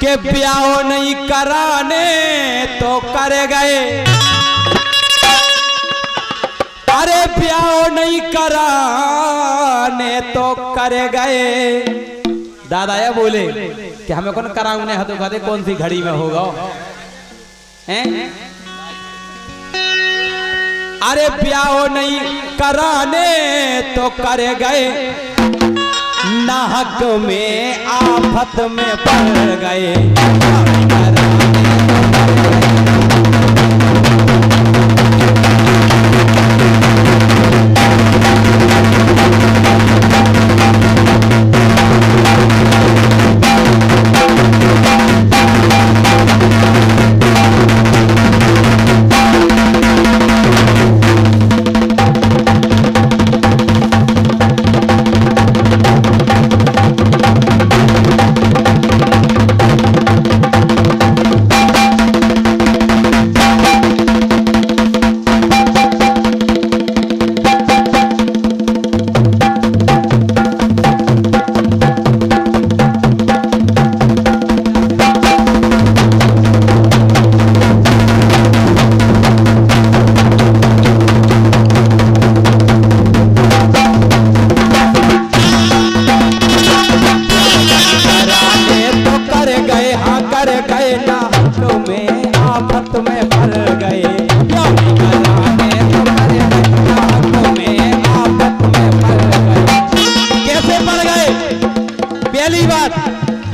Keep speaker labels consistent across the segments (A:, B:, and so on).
A: के ब्याह नहीं कराने तो कर गए, अरे ब्याह नहीं कराने तो कर गए। दादा ये बोले कि हमें कौन कराऊंगे, हाथों खाते कौन सी घड़ी में होगा हैं? अरे ब्याह नहीं कराने तो कर गए, नाहक में आफत में पड़ गए।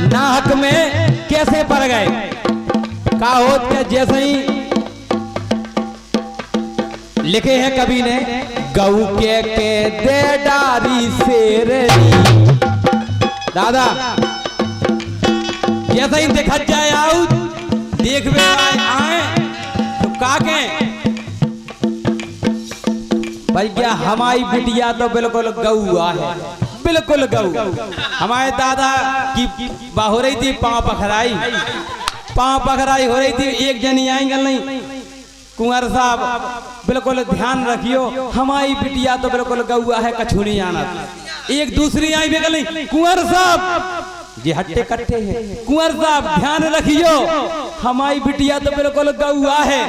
A: नाहक में कैसे पड़ गए? का होत के जैसे ही लिखे हैं कवि ने, गऊ के दे डारी शेरनी। दादा जैसे ही देखा जाए आउ देख में आए तो काके भैया हमारी बिटिया तो बिल्कुल गौआ है, बिल्कुल गऊ। हमारे दादा की हो रही थी, पांव पखराई हो रही थी, एक जनी आएंगे नहीं, कुंवर साहब बिल्कुल ध्यान रखियो, हमारी बिटिया तो बिल्कुल गौआ है, कछुनी आना। एक दूसरी आई भी नहीं, कुंवर साहब ये हट्टे कट्टे हैं, कुंवर साहब ध्यान रखियो, हमारी बिटिया तो बिल्कुल गौआ है।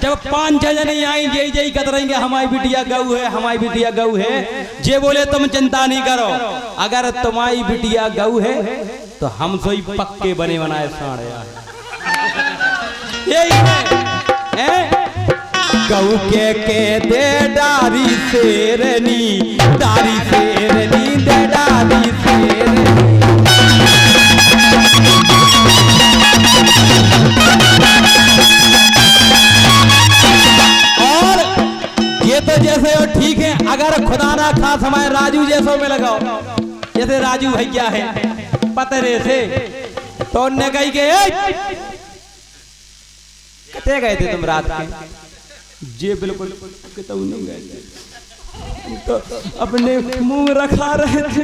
A: जब 5-6 जने आई जय कतरेंगे हमारी बिटिया गऊ है, हमारी बिटिया गऊ है। जे बोले तुम चिंता नहीं करो, अगर तुम्हारी बिटिया गऊ है तो हम सोई पक्के बने बनाए साढ़े यही है। गऊ के दे डारी शेरनी, डारी शेरनी दे डारी शेरनी। और ये तो जैसे हो ठीक है, अगर खुदा ना खास हमारे राजू जैसों में लगाओ, जैसे राजू भैया है पतरे से, तो उनने कही के कते गए थे तुम रात के? जे बिल्कुल तो नहीं गए थे, तो अपने मुंह रखा रहे थे,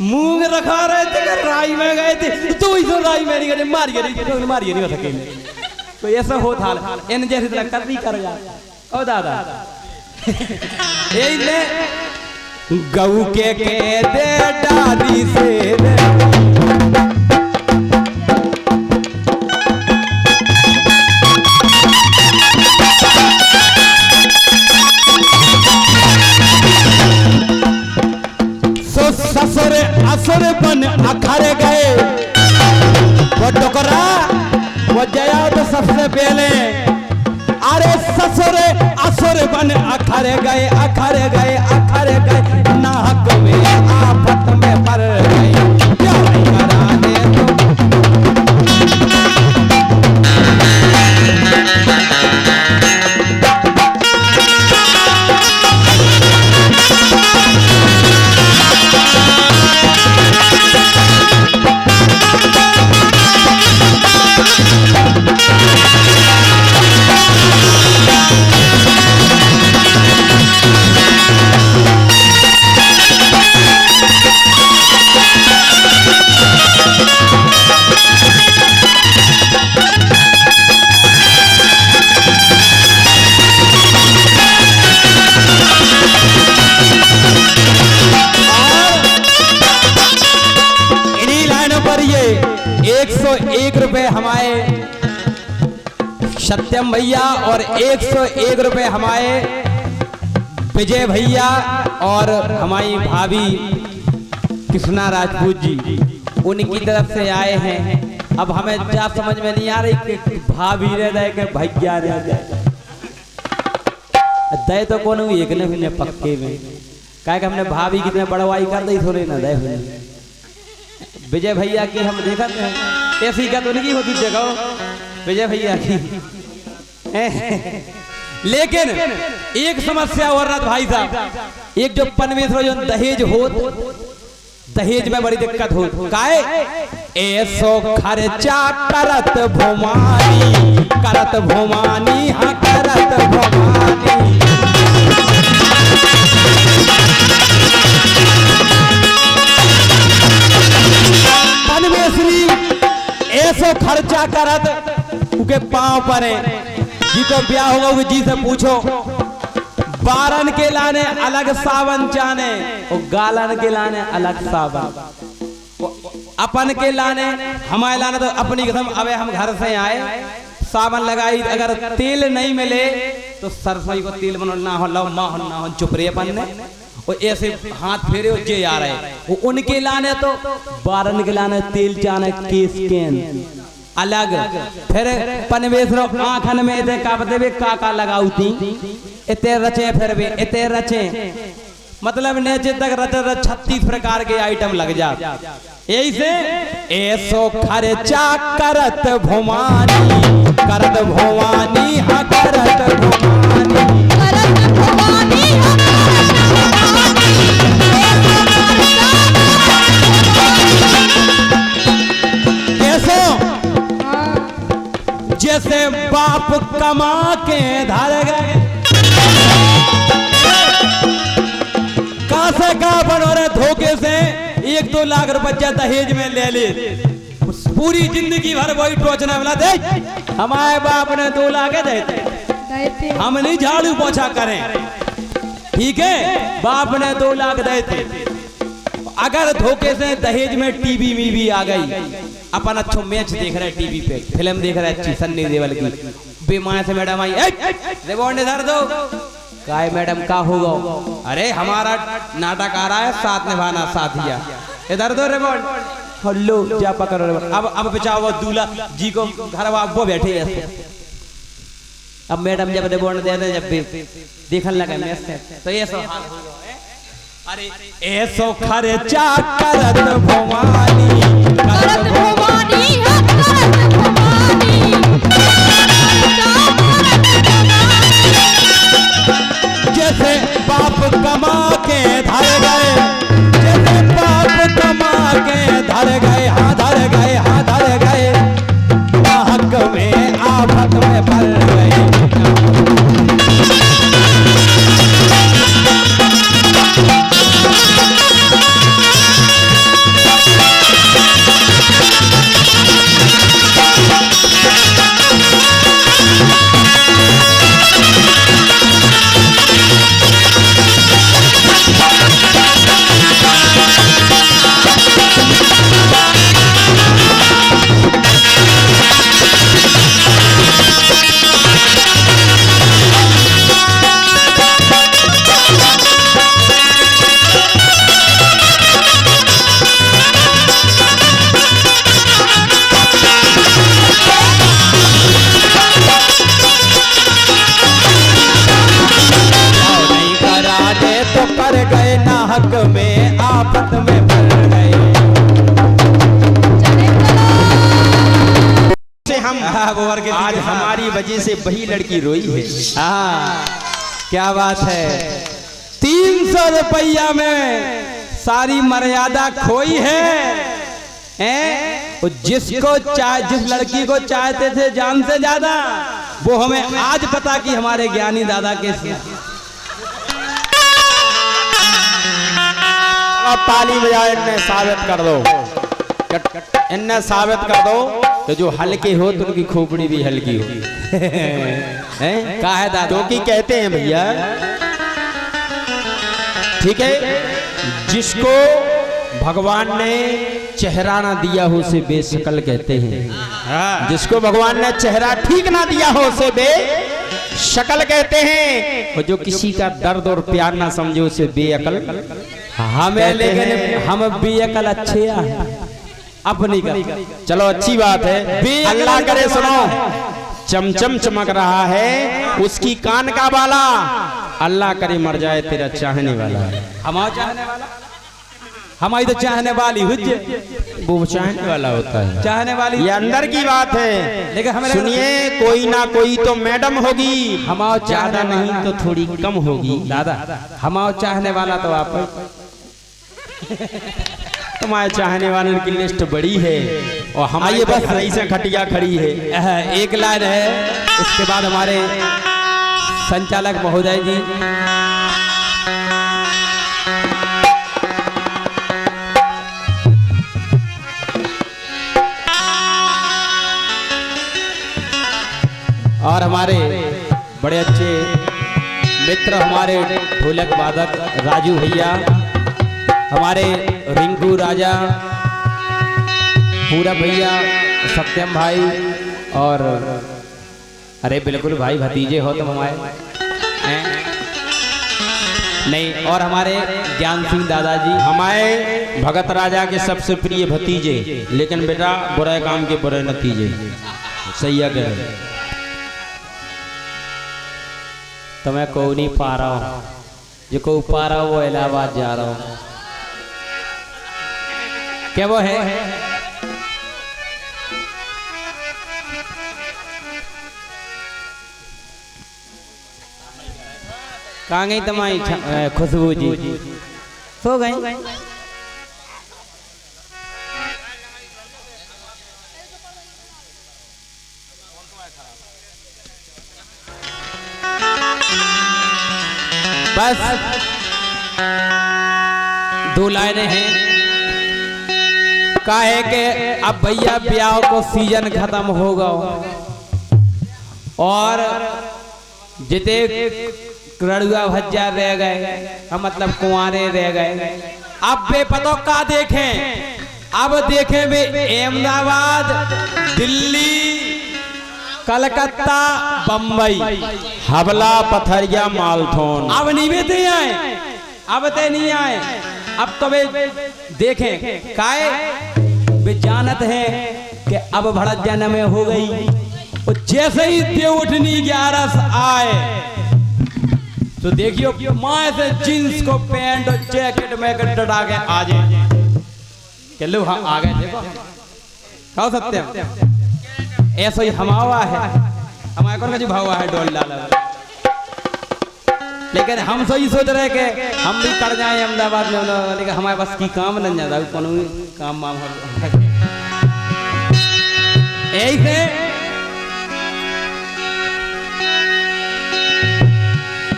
A: मुंह रखा रहे थे, राई में गए थे, तो इस राई में नहीं गए, मारी नहीं हो सके। तो ऐसा हो था इन जैसे तरह कर भी कर जा। ओ दादा यही ले गऊ के दे डारी से ससुर असुर बन अखर गए, वो टुकड़ा वो जया तो सबसे पहले। अरे ससुर असुर बन अखर गए, नाहक में आफत में पड़ गए। 101 रुपए हमारे सत्यम भैया और 101 रुपए हमारे विजय भैया और हमारी भाभी कृष्णा राजपूत जी उनकी तरफ से आए हैं। अब हमें क्या समझ में नहीं आ रही कि भाभी ने दे के भैया ने दे तो कौन एक ने पक्के में क्या कि हमने भाभी कितने बड़वाई कर दी थोड़ी ना दे विजय भैया की हम देखा ऐसी का तो उनकी होती जगह विजय भैया की लेकिन एक समस्या और ना भाई साहब, एक जो पनवेश्वर जो दहेज हो दहेज में बड़ी दिक्कत हो काहे ऐसो खर्चा करत भुमानी हाँ करत भुमानी पनवेश्वरी ऐसो खर्चा करत उनके पांव पर है। जी को ब्याह होगा वो जी से पूछो बारन के लाने अलग सावन जाने और गालन के लाने अलग सावन अपन के लाने हमारे लाने तो अपनी कसम। अबे हम घर से आए सावन लगाई अगर तेल नहीं मिले तो सरसों को तेल बनो ना हो लो माँ ना हो चुप रहे अपन ने और ऐसे हाथ फेरे जे आ रहे वो उनके लाने तो बारन के लाने तेल जाने केस केन अलग। फिर पनवेश्वर आंखन में इतने कापते काका लगाउती इतने रचे फिर भी इतने रचे मतलब नीचे तक रच 36 प्रकार के आइटम लग जा। यही से ऐसो खर्चा करत भुमानी हाँ करत भुमानी कैसो जैसे बाप कमा के धर गए से का बनो रहे धोखे से 1-2 लाख रुपया दहेज में ले ले पूरी जिंदगी भर वही टोचने वाला दे। हमारे बाप ने 2 लाख देते हम नहीं झाड़ू पोछा करें ठीक है बाप ने 2 लाख देते। अगर धोखे से दहेज में टीवी में भी आ गई अपन अच्छो मैच देख रहे टीवी पे फिल्म देख रहे अच्छी सन्नी देओल की बेमाया से मैडम आई रिबॉन्ड इधर दो काय मैडम का होगा अरे हमारा नाटक आ रहा है साथ निभाना साथिया इधर दो रिबॉन्ड हल्लो जा पकड़ो अब बचाओ दूल्हा जी को घर वो बैठे ऐसे। अब मैडम जब रिबॉन्ड दे दे जब देखने लगा मैच तो ये सो हाल होगा अरे ऐसो खर्चा करत भुमानी जैसे बाप कमा के धर गए जैसे बाप कमा के धर गए हाँ धर गए हाँ धर गए हक में आफत में पड़ गए। हक में आफत में पड़ गए हम आज हमारी वजह से वही लड़की रोई है। हाँ क्या बात है 300 रुपया में सारी मर्यादा खोई है जिसको जिस लड़की को चाहते थे जान से ज्यादा वो हमें आज पता कि हमारे ज्ञानी दादा के ताली बजाए इन्हें साबित कर दो इन्हें साबित कर दो तो जो हल्के हो तो उनकी खोपड़ी भी हल्की हो है दादा तो की कहते हैं भैया ठीक है जिसको भगवान ने
B: चेहरा ना दिया हो उसे बेशक्ल कहते हैं। जिसको भगवान ने चेहरा ठीक ना दिया हो उसे बेशक्ल कहते हैं। और जो किसी का दर्द और प्यार ना समझे उसे बेअकल
A: हमें, लेकिन हम बेअकल अच्छे हैं अपनी का।
B: चलो अच्छी बात है, अल्लाह करे सुनो, चमचम चमक रहा है उसकी कान का बाला, अल्लाह करे मर जाए तेरा चाहने वाला।
A: हमारा चाहने वाला, हमारी तो चाहने वाली हुज्जे,
B: वो चाहने वाला होता है,
A: चाहने वाली
B: ये अंदर की बात है।
A: लेकिन हमें
B: सुनिए, कोई ना कोई तो मैडम होगी,
A: हमारा
B: ज्यादा नहीं तो थोड़ी कम होगी।
A: दादा हमारा चाहने वाला तो आप
B: तुम्हारे चाहने वालों की लिस्ट बड़ी है और हमारी बस सही से खटिया खड़ी है।
A: एक लाइन है, उसके बाद हमारे संचालक महोदय जी और हमारे बड़े अच्छे मित्र हमारे ढोलक वादक राजू भैया, हमारे रिंकू राजा, पूरा भैया, सत्यम भाई, और अरे बिल्कुल भाई भतीजे हो तुम हमारे नहीं, और हमारे ज्ञान सिंह दादाजी,
B: हमारे भगत राजा के सबसे प्रिय भतीजे, लेकिन बेटा बुरे काम के बुरे नतीजे। सही है,
A: तो मैं को नहीं पा रहा हूँ, जो को पा रहा हूँ वो इलाहाबाद जा रहा हूँ। क्या वो है? कहाँ गई तुम्हारी खुशबू जी? सो गई? बस 2 लाइनें हैं। काहे के अब भैया ब्याह को सीजन खत्म होगा और जिते रड़ुआ भज्जा रह गए, मतलब कुंवारे रह गए, अब बेपतो का देखें, अब देखें वे अहमदाबाद, दिल्ली, कलकत्ता, बम्बई,
B: हवला, पथरिया, मालथोन,
A: अब नहीं बेते आए, अब ते नहीं आए, अब तो वे देखें काए वे जानत है कि अब भड़क जन्म हो गई। और जैसे ही देवउठनी 11 आए तो देखियो माँ से जींस को पैंट और जैकेट में डटा के आ जाए, चलो हाँ आ गए। देखो कहो सत्यम, ऐसा ही हमारा है, हमारे कौन का जी भावा है डोल डाला, लेकिन हम सही सोच रहे कि हम भी कर जाए अहमदाबाद में, लेकिन हमारे पास की काम नहीं जाता, कौन काम वाम ऐसे।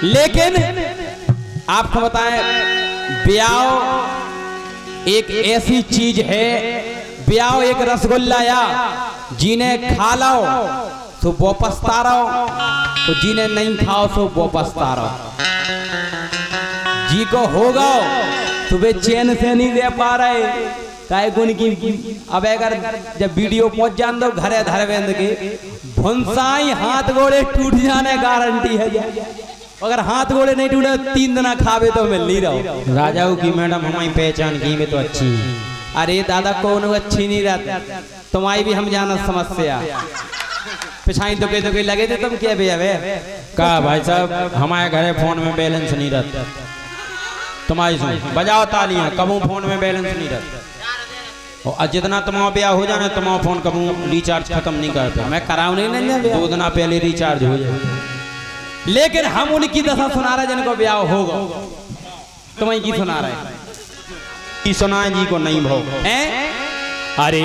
A: लेकिन आपको बताएं, ब्याह एक ऐसी चीज है, ब्याह एक रसगुल्ला या जिन्हें खा लो तो वो पछता रहो, तो जिन्हें नहीं खाओ तो वो पछता रहो। जी को होगा तो वे चैन से नहीं दे पा रहे, काहे गुण की। अब अगर जब वीडियो पहुंच जान दो घरे धरवेंद के भुनसाई हाथ गोड़े टूट जाने गारंटी है। अगर हाथ गोड़े नहीं टूटे 3 दिन खावे तो मिल नहीं रहो।
B: राजाओं की मैडम हमारी पहचान की में तो अच्छी है।
A: अरे दादा कौन अच्छी नहीं रहती, तुम्हारी भी हम जाना समस्या पिछाई दुके दुके लगे थे, तुम क्या भैया
B: कहा भाई साहब हमारे घरे फोन में बैलेंस नहीं रहता, तुम्हारी सुन बजाओ तालियां, कबू फोन में बैलेंस नहीं रहता, और जितना तुम्हारा ब्याह हो जाना तुम्हारा फोन कबू रिचार्ज खत्म नहीं करता।
A: मैं कराऊ नहीं
B: 2 दिन पहले रिचार्ज हो जाए।
A: लेकिन हम उनकी दशा सुना रहे जिनको ब्याह होगा, तुम्हें की सुना रहे,
B: सुनाए जी को नहीं भाव।
A: अरे